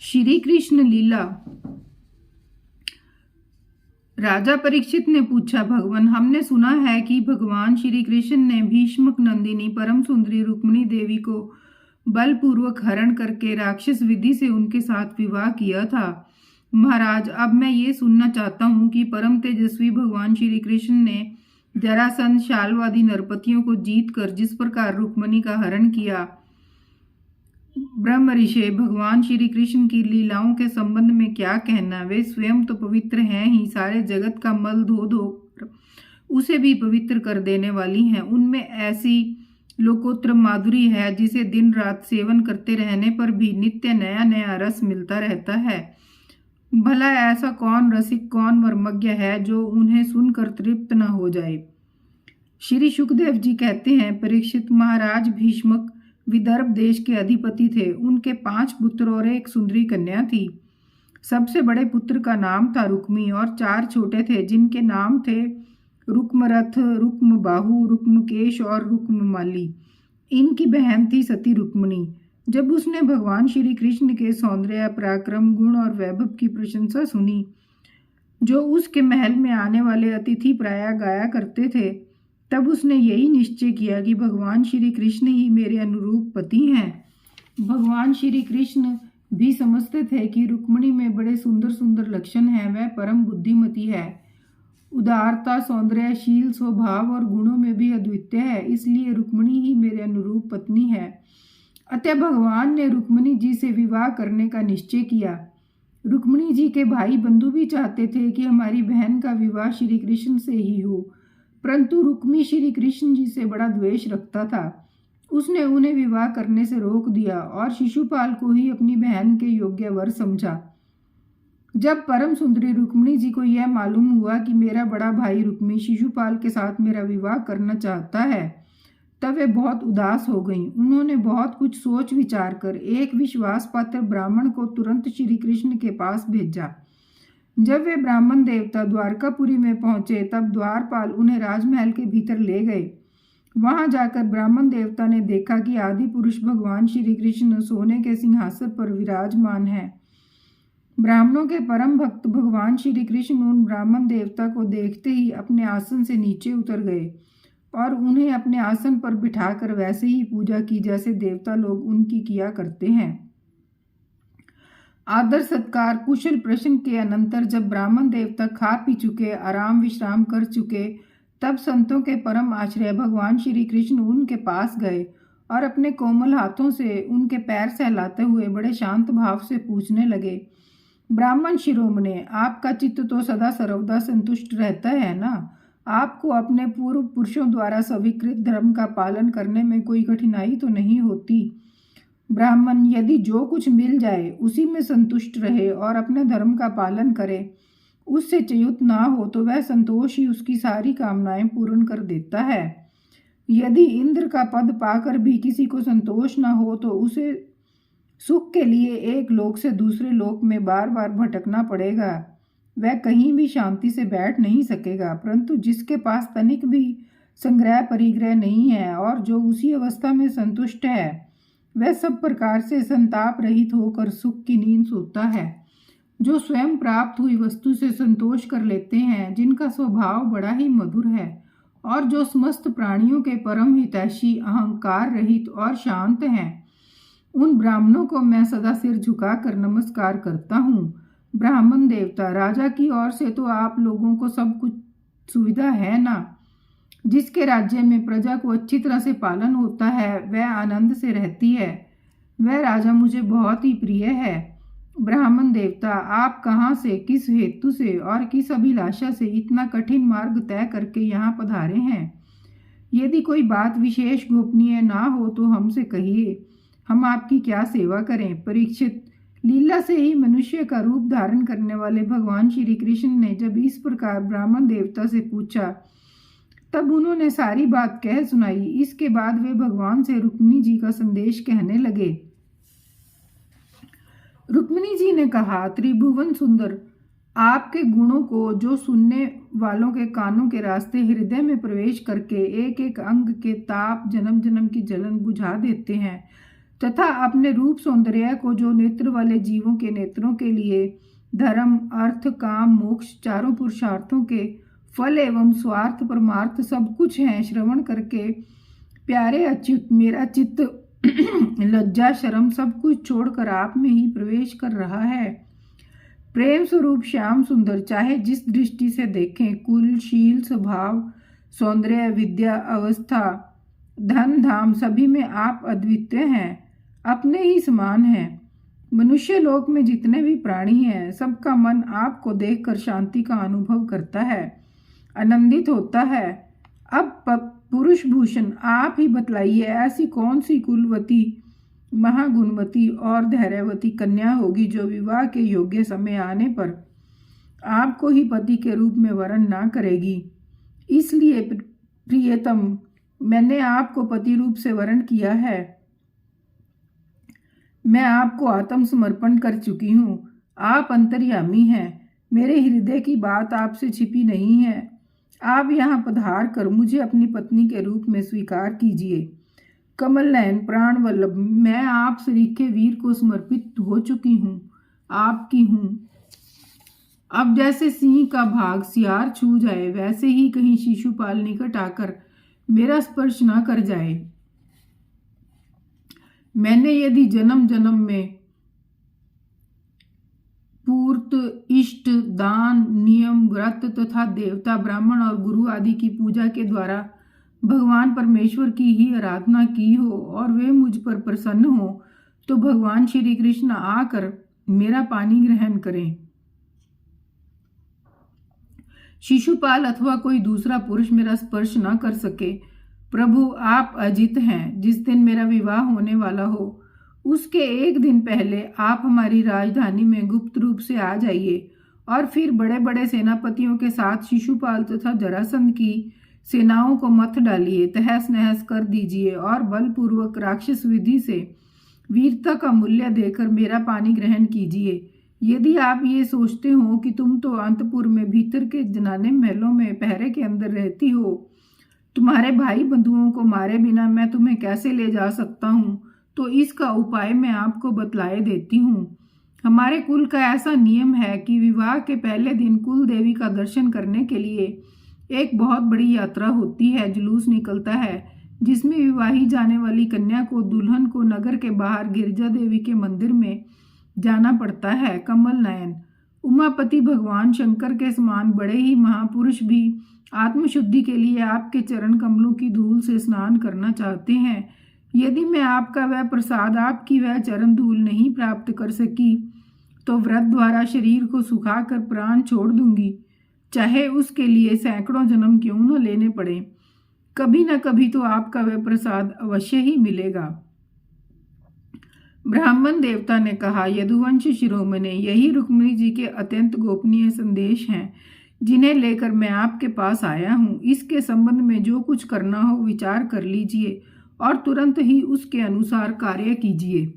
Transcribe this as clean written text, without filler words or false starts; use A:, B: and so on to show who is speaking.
A: श्री कृष्ण लीला। राजा परीक्षित ने पूछा, भगवान, हमने सुना है कि भगवान श्री कृष्ण ने भीष्मक नंदिनी परम सुंदरी रुक्मिणी देवी को बलपूर्वक हरण करके राक्षस विधि से उनके साथ विवाह किया था। महाराज, अब मैं ये सुनना चाहता हूँ कि परम तेजस्वी भगवान श्री कृष्ण ने जरासंध शाल्वादी नरपतियों को जीत कर जिस प्रकार रुक्मिणी का हरण किया, ब्रह्म ऋषि भगवान श्री कृष्ण की लीलाओं के संबंध में क्या कहना? वे स्वयं तो पवित्र हैं ही, सारे जगत का मल धो धो उसे भी पवित्र कर देने वाली हैं। उनमें ऐसी लोकोत्तर माधुरी है जिसे दिन रात सेवन करते रहने पर भी नित्य नया नया रस मिलता रहता है। भला ऐसा कौन रसिक, कौन मर्मज्ञ है जो उन्हें सुनकर तृप्त न हो जाए? श्री सुखदेव जी कहते हैं, परीक्षित, महाराज भीष्मक विदर्भ देश के अधिपति थे। उनके 5 पुत्र और एक सुंदरी कन्या थी। सबसे बड़े पुत्र का नाम था रुक्मी और 4 छोटे थे जिनके नाम थे रुक्मरथ, रुक्मबाहु, रुक्मकेश और रुक्ममाली। इनकी बहन थी सती रुक्मिणी। जब उसने भगवान श्री कृष्ण के सौंदर्य, पराक्रम, गुण और वैभव की प्रशंसा सुनी जो उसके महल में आने वाले अतिथि प्रायः गाया करते थे, तब उसने यही निश्चय किया कि भगवान श्री कृष्ण ही मेरे अनुरूप पति हैं। भगवान श्री कृष्ण भी समझते थे कि रुक्मिणी में बड़े सुंदर सुंदर लक्षण हैं। वह परम बुद्धिमती है, उदारता, सौंदर्यशील स्वभाव और गुणों में भी अद्वितीय है, इसलिए रुक्मिणी ही मेरे अनुरूप पत्नी है। अतः भगवान ने रुक्मिणी जी से विवाह करने का निश्चय किया। रुक्मिणी जी के भाई बंधु भी चाहते थे कि हमारी बहन का विवाह श्री कृष्ण से ही हो, परंतु रुक्मी श्री कृष्ण जी से बड़ा द्वेष रखता था। उसने उन्हें विवाह करने से रोक दिया और शिशुपाल को ही अपनी बहन के योग्य वर समझा। जब परम सुंदरी रुक्मिणी जी को यह मालूम हुआ कि मेरा बड़ा भाई रुक्मी शिशुपाल के साथ मेरा विवाह करना चाहता है, तब वे बहुत उदास हो गईं। उन्होंने बहुत कुछ सोच विचार कर एक विश्वास पात्र ब्राह्मण को तुरंत श्री कृष्ण के पास भेजा। जब वे ब्राह्मण देवता द्वारकापुरी में पहुंचे, तब द्वारपाल उन्हें राजमहल के भीतर ले गए। वहां जाकर ब्राह्मण देवता ने देखा कि आदि पुरुष भगवान श्री कृष्ण सोने के सिंहासन पर विराजमान है। ब्राह्मणों के परम भक्त भगवान श्री कृष्ण उन ब्राह्मण देवता को देखते ही अपने आसन से नीचे उतर गए और उन्हें अपने आसन पर बिठाकर वैसे ही पूजा की जैसे देवता लोग उनकी किया करते हैं। आदर सत्कार, कुशल प्रश्न के अनंतर जब ब्राह्मण देवता खा पी चुके, आराम विश्राम कर चुके, तब संतों के परम आश्रय भगवान श्री कृष्ण उनके पास गए और अपने कोमल हाथों से उनके पैर सहलाते हुए बड़े शांत भाव से पूछने लगे, ब्राह्मण शिरोमणे, आपका चित्त तो सदा सर्वदा संतुष्ट रहता है ना? आपको अपने पूर्व पुरुषों द्वारा स्वीकृत धर्म का पालन करने में कोई कठिनाई तो नहीं होती? ब्राह्मण यदि जो कुछ मिल जाए उसी में संतुष्ट रहे और अपने धर्म का पालन करे, उससे च्युत ना हो, तो वह संतोष ही उसकी सारी कामनाएं पूर्ण कर देता है। यदि इंद्र का पद पाकर भी किसी को संतोष ना हो, तो उसे सुख के लिए एक लोक से दूसरे लोक में बार बार भटकना पड़ेगा। वह कहीं भी शांति से बैठ नहीं सकेगा। परंतु जिसके पास तनिक भी संग्रह परिग्रह नहीं है और जो उसी अवस्था में संतुष्ट है, वह सब प्रकार से संताप रहित होकर सुख की नींद सोता है। जो स्वयं प्राप्त हुई वस्तु से संतोष कर लेते हैं, जिनका स्वभाव बड़ा ही मधुर है और जो समस्त प्राणियों के परम हितैषी, अहंकार रहित और शांत हैं, उन ब्राह्मणों को मैं सदा सिर झुकाकर नमस्कार करता हूँ। ब्राह्मण देवता, राजा की ओर से तो आप लोगों को सब कुछ सुविधा है ना? जिसके राज्य में प्रजा को अच्छी तरह से पालन होता है, वह आनंद से रहती है। वह राजा मुझे बहुत ही प्रिय है। ब्राह्मण देवता, आप कहाँ से, किस हेतु से और किस अभिलाषा से इतना कठिन मार्ग तय करके यहाँ पधारे हैं? यदि कोई बात विशेष गोपनीय ना हो तो हमसे कहिए, हम आपकी क्या सेवा करें? परीक्षित, लीला से ही मनुष्य का रूप धारण करने वाले भगवान श्री कृष्ण ने जब इस प्रकार ब्राह्मण देवता से पूछा, तब उन्होंने सारी बात कह सुनाई। इसके बाद वे भगवान से रुक्मिणी जी का संदेश कहने लगे। रुक्मिणी जी ने कहा, त्रिभुवन सुंदर, आपके गुणों को जो सुनने वालों के कानों के रास्ते हृदय में प्रवेश करके एक एक अंग के ताप, जन्म जन्म की जलन बुझा देते हैं, तथा अपने रूप सौंदर्य को जो नेत्र वाले जीवों के नेत्रों के लिए धर्म, अर्थ, काम, मोक्ष चारों पुरुषार्थों के फल एवं स्वार्थ परमार्थ सब कुछ है, श्रवण करके प्यारे अच्युत मेरा चित्त लज्जा शर्म सब कुछ छोड़कर आप में ही प्रवेश कर रहा है। प्रेम स्वरूप श्याम सुंदर चाहे जिस दृष्टि से देखें, कुल, शील, स्वभाव, सौंदर्य, विद्या, अवस्था, धन, धाम सभी में आप अद्वितीय हैं, अपने ही समान हैं। मनुष्य लोक में जितने भी प्राणी हैं सबका मन आपको देखकर शांति का अनुभव करता है, आनंदित होता है। अब पुरुष भूषण आप ही बतलाइए, ऐसी कौन सी कुलवती, महागुणवती और धैर्यवती कन्या होगी जो विवाह के योग्य समय आने पर आपको ही पति के रूप में वरण ना करेगी। इसलिए प्रियतम, मैंने आपको पति रूप से वरण किया है। मैं आपको आत्मसमर्पण कर चुकी हूँ। आप अंतर्यामी हैं, मेरे हृदय की बात आपसे छिपी नहीं है। आप यहाँ पधार कर मुझे अपनी पत्नी के रूप में स्वीकार कीजिए। कमल नयन, प्राण वल्लभ, मैं आप सरीखे वीर को समर्पित हो चुकी हूँ, आपकी हूँ। अब जैसे सिंह का भाग सियार छू जाए, वैसे ही कहीं शिशुपाल निकट आकर मेरा स्पर्श न कर जाए। मैंने यदि जन्म जन्म में पूर्त, इष्ट, दान, नियम, व्रत तथा देवता, ब्राह्मण और गुरु आदि की पूजा के द्वारा भगवान परमेश्वर की ही आराधना की हो और वे मुझ पर प्रसन्न हो, तो भगवान श्री कृष्ण आकर मेरा पानी ग्रहण करें। शिशुपाल अथवा कोई दूसरा पुरुष मेरा स्पर्श न कर सके। प्रभु, आप अजित हैं। जिस दिन मेरा विवाह होने वाला हो उसके एक दिन पहले आप हमारी राजधानी में गुप्त रूप से आ जाइए और फिर बड़े बड़े सेनापतियों के साथ शिशुपाल तथा जरासंध की सेनाओं को मत डालिए, तहस नहस कर दीजिए और बलपूर्वक राक्षस विधि से वीरता का मूल्य देकर मेरा पानी ग्रहण कीजिए। यदि आप ये सोचते हो कि तुम तो अंतपुर में भीतर के जनाने महलों में पहरे के अंदर रहती हो, तुम्हारे भाई बंधुओं को मारे बिना मैं तुम्हें कैसे ले जा सकता हूँ, तो इसका उपाय मैं आपको बतलाए देती हूँ। हमारे कुल का ऐसा नियम है कि विवाह के पहले दिन कुल देवी का दर्शन करने के लिए एक बहुत बड़ी यात्रा होती है, जुलूस निकलता है, जिसमें विवाही जाने वाली कन्या को, दुल्हन को नगर के बाहर गिरजा देवी के मंदिर में जाना पड़ता है। कमल नयन, उमापति भगवान शंकर के समान बड़े ही महापुरुष भी आत्मशुद्धि के लिए आपके चरण कमलों की धूल से स्नान करना चाहते हैं। यदि मैं आपका वह प्रसाद, आपकी वह चरण धूल नहीं प्राप्त कर सकी तो व्रत द्वारा शरीर को सुखाकर प्राण छोड़ दूंगी, चाहे उसके लिए सैकड़ों जन्म क्यों न लेने पड़े। कभी न कभी तो आपका वह प्रसाद अवश्य ही मिलेगा। ब्राह्मण देवता ने कहा, यदुवंश शिरोमणि, यही रुक्मिणी जी के अत्यंत गोपनीय संदेश हैं जिन्हें लेकर मैं आपके पास आया हूँ। इसके संबंध में जो कुछ करना हो विचार कर लीजिए और तुरंत ही उसके अनुसार कार्य कीजिए।